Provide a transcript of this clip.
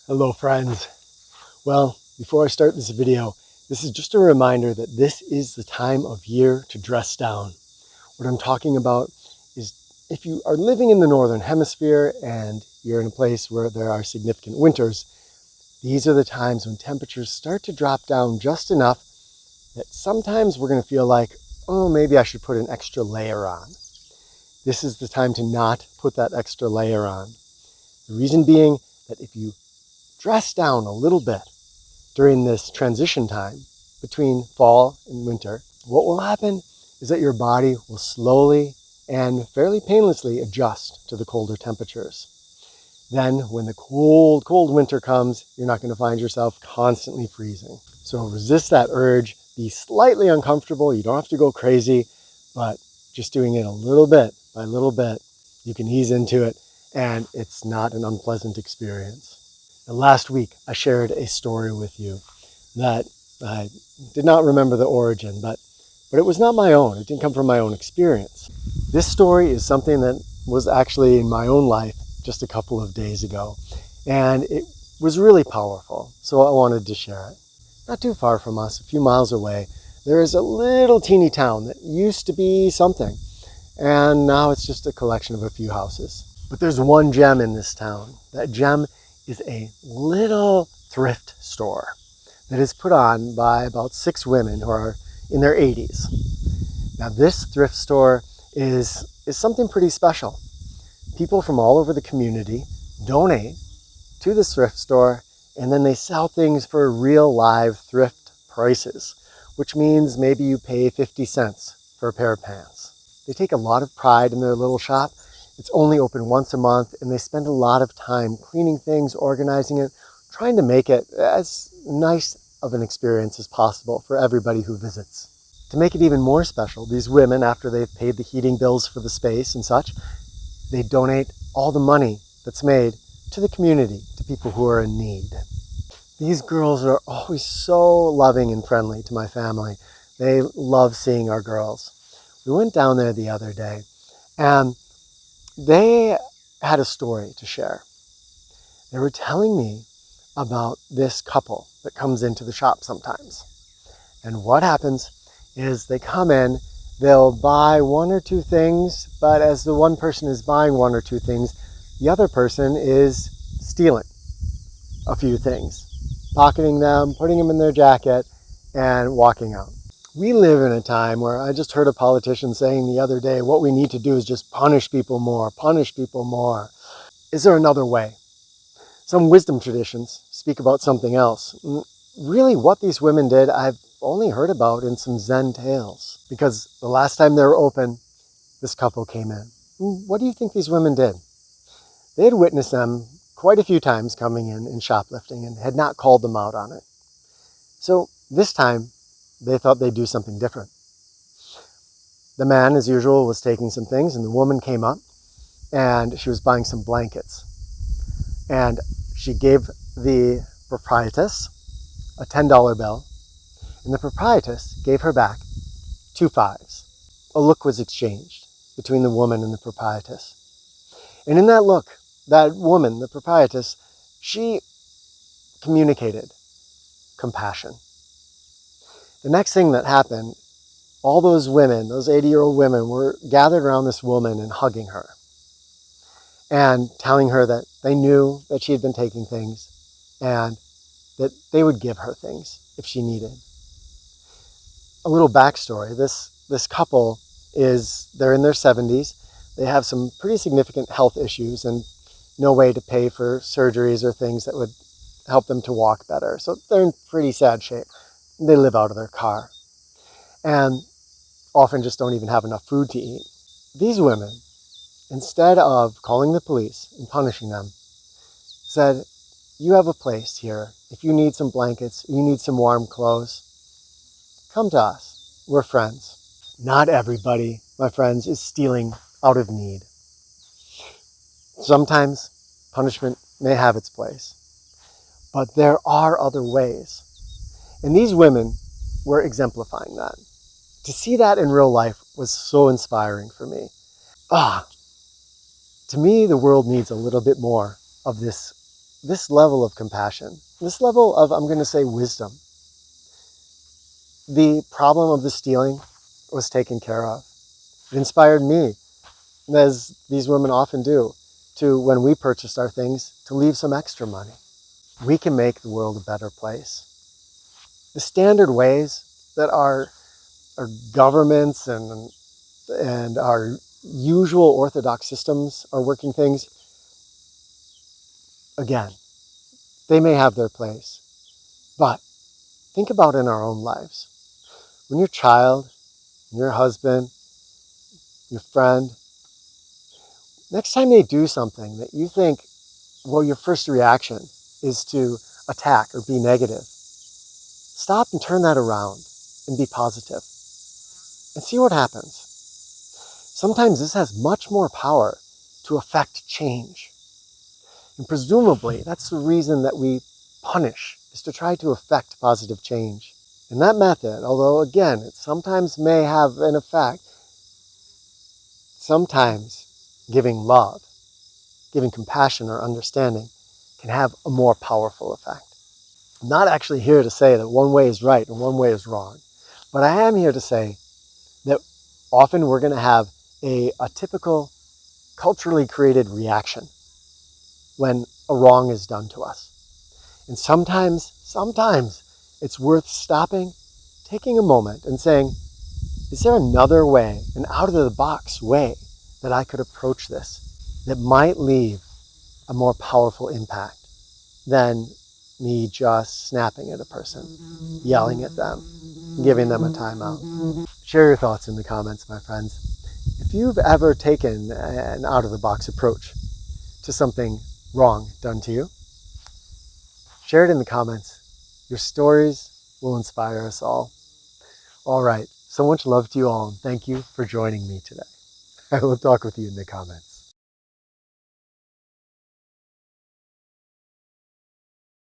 Hello friends. Well, before I start this video, this is just a reminder that this is the time of year to dress down. What I'm talking about is if you are living in the Northern Hemisphere and you're in a place where there are significant winters, these are the times when temperatures start to drop down just enough that sometimes we're going to feel like, oh, maybe I should put an extra layer on. This is the time to not put that extra layer on. The reason being that if you dress down a little bit during this transition time between fall and winter, what will happen is that your body will slowly and fairly painlessly adjust to the colder temperatures. Then when the cold winter comes, you're not going to find yourself constantly freezing. So resist that urge, be slightly uncomfortable. You don't have to go crazy, but just doing it a little bit by little bit, you can ease into it and it's not an unpleasant experience. Last week, I shared a story with you that I did not remember the origin, but it was not my own. It didn't come from my own experience. This story is something that was actually in my own life just a couple of days ago, and it was really powerful, so I wanted to share it. Not too far from us, a few miles away, there is a little teeny town that used to be something, and now it's just a collection of a few houses. But there's one gem in this town. That gem is a little thrift store that is put on by about 6 women who are in their 80s. Now this thrift store is something pretty special. People from all over the community donate to this thrift store, and then they sell things for real live thrift prices, which means maybe you pay 50 cents for a pair of pants. They take a lot of pride in their little shop. It's only open once a month, and they spend a lot of time cleaning things, organizing it, trying to make it as nice of an experience as possible for everybody who visits. To make it even more special, these women, after they've paid the heating bills for the space and such, they donate all the money that's made to the community, to people who are in need. These girls are always so loving and friendly to my family. They love seeing our girls. We went down there the other day, and they had a story to share. They were telling me about this couple that comes into the shop sometimes. And what happens is they come in, they'll buy 1 or 2 things, but as the one person is buying 1 or 2 things, the other person is stealing a few things, pocketing them, putting them in their jacket, and walking out. We live in a time where I just heard a politician saying the other day, what we need to do is just punish people more, punish people more. Is there another way? Some wisdom traditions speak about something else. Really, what these women did, I've only heard about in some Zen tales, because the last time they were open, this couple came in. What do you think these women did? They had witnessed them quite a few times coming in and shoplifting and had not called them out on it. So this time, they thought they'd do something different. The man, as usual, was taking some things, and the woman came up, and she was buying some blankets. And she gave the proprietress a $10 bill, and the proprietress gave her back 2 5s. A look was exchanged between the woman and the proprietress. And in that look, that woman, the proprietress, she communicated compassion. The next thing that happened, all those women, those 80-year-old women, were gathered around this woman and hugging her and telling her that they knew that she had been taking things and that they would give her things if she needed. A little backstory, this couple they're in their 70s. They have some pretty significant health issues and no way to pay for surgeries or things that would help them to walk better. So they're in pretty sad shape. They live out of their car and often just don't even have enough food to eat. These women, instead of calling the police and punishing them, said, you have a place here. If you need some blankets, you need some warm clothes, come to us. We're friends. Not everybody, my friends, is stealing out of need. Sometimes punishment may have its place, but there are other ways. And these women were exemplifying that. To see that in real life was so inspiring for me. To me, the world needs a little bit more of this this level of compassion, this level of, I'm going to say, wisdom, the problem of the stealing was taken care of. It inspired me, as these women often do, to, when we purchased our things, to leave some extra money. We can make the world a better place. The standard ways that our governments and our usual orthodox systems are working things, again, they may have their place. But think about in our own lives. When your child, your husband, your friend, next time they do something that you think, well, your first reaction is to attack or be negative, stop and turn that around and be positive and see what happens. Sometimes this has much more power to affect change. And presumably, that's the reason that we punish, is to try to affect positive change. And that method, although again, it sometimes may have an effect, sometimes giving love, giving compassion or understanding can have a more powerful effect. I'm not actually here to say that one way is right and one way is wrong, but I am here to say that often we're going to have a typical culturally created reaction when a wrong is done to us. And sometimes it's worth stopping, taking a moment and saying, is there another way, an out-of-the-box way that I could approach this that might leave a more powerful impact than me just snapping at a person, yelling at them, giving them a timeout? Share your thoughts in the comments, my friends. If you've ever taken an out-of-the-box approach to something wrong done to you, share it in the comments. Your stories will inspire us all. All right, so much love to you all, and thank you for joining me today. I will talk with you in the comments.